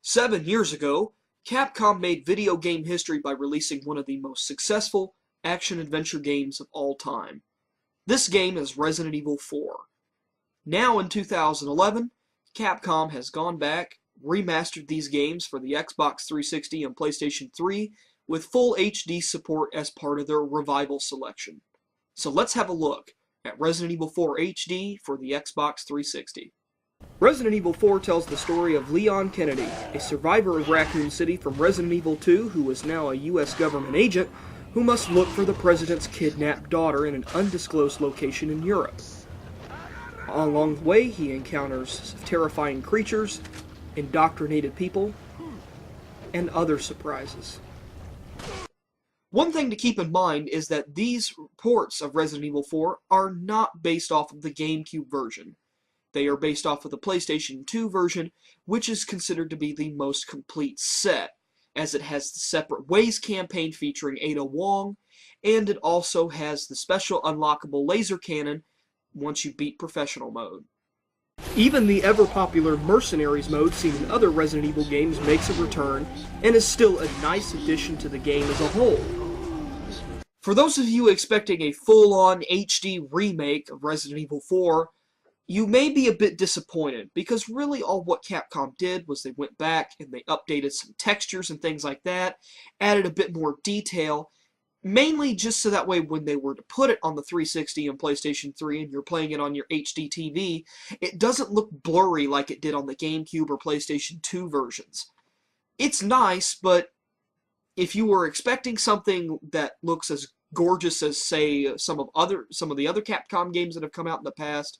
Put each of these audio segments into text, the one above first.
7 years ago, Capcom made video game history by releasing one of the most successful action-adventure games of all time. This game is Resident Evil 4. Now in 2011, Capcom has gone back, remastered these games for the Xbox 360 and PlayStation 3 with full HD support as part of their revival selection. So let's have a look at Resident Evil 4 HD for the Xbox 360. Resident Evil 4 tells the story of Leon Kennedy, a survivor of Raccoon City from Resident Evil 2 who is now a US government agent who must look for the president's kidnapped daughter in an undisclosed location in Europe. Along the way, he encounters terrifying creatures, indoctrinated people, and other surprises. One thing to keep in mind is that these ports of Resident Evil 4 are not based off of the GameCube version. They are based off of the PlayStation 2 version, which is considered to be the most complete set, as it has the Separate Ways campaign featuring Ada Wong, and it also has the special unlockable laser cannon once you beat Professional mode. Even the ever-popular Mercenaries mode seen in other Resident Evil games makes a return, and is still a nice addition to the game as a whole. For those of you expecting a full-on HD remake of Resident Evil 4, you may be a bit disappointed, because really all what Capcom did was they went back and they updated some textures and things like that, added a bit more detail, mainly just so that way when they were to put it on the 360 and PlayStation 3 and you're playing it on your HD TV, it doesn't look blurry like it did on the GameCube or PlayStation 2 versions. It's nice, but if you were expecting something that looks as gorgeous as, say, some of the other Capcom games that have come out in the past,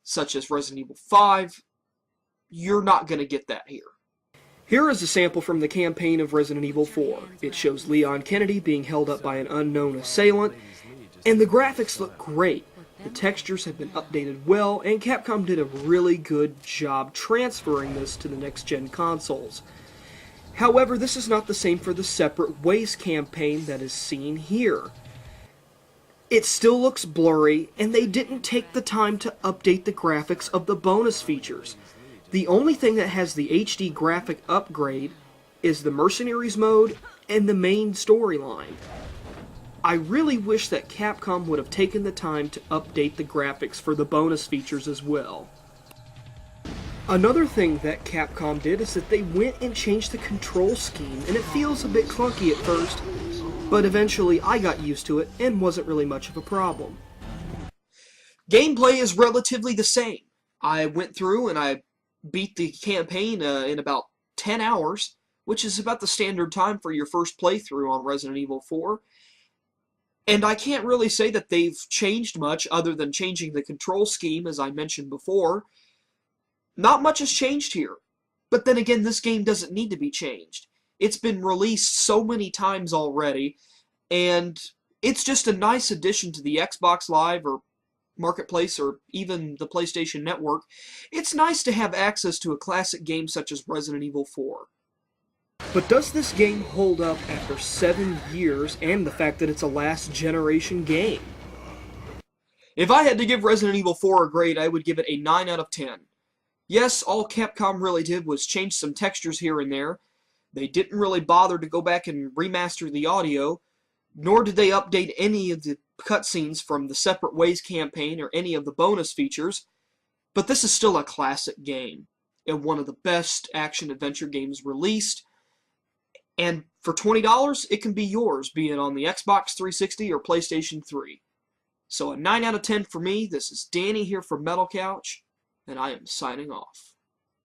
such as Resident Evil 5, you're not going to get that here. Here is a sample from the campaign of Resident Evil 4. It shows Leon Kennedy being held up by an unknown assailant, and the graphics look great. The textures have been updated well, and Capcom did a really good job transferring this to the next-gen consoles. However, this is not the same for the Separate Ways campaign that is seen here. It still looks blurry, and they didn't take the time to update the graphics of the bonus features. The only thing that has the HD graphic upgrade is the Mercenaries mode and the main storyline. I really wish that Capcom would have taken the time to update the graphics for the bonus features as well. Another thing that Capcom did is that they went and changed the control scheme, and it feels a bit clunky at first, but eventually I got used to it and wasn't really much of a problem. Gameplay is relatively the same. I went through and I beat the campaign in about 10 hours, which is about the standard time for your first playthrough on Resident Evil 4. And I can't really say that they've changed much other than changing the control scheme, as I mentioned before. Not much has changed here. But then again, this game doesn't need to be changed. It's been released so many times already, and it's just a nice addition to the Xbox Live or Marketplace or even the PlayStation Network. It's nice to have access to a classic game such as Resident Evil 4. But does this game hold up after 7 years and the fact that it's a last generation game? If I had to give Resident Evil 4 a grade, I would give it a 9 out of 10. Yes, all Capcom really did was change some textures here and there. They didn't really bother to go back and remaster the audio, nor did they update any of the cutscenes from the Separate Ways campaign or any of the bonus features, but this is still a classic game, and one of the best action-adventure games released, and for $20, it can be yours, be it on the Xbox 360 or PlayStation 3. So a 9 out of 10 for me. This is Danny here from Metal Couch, and I am signing off.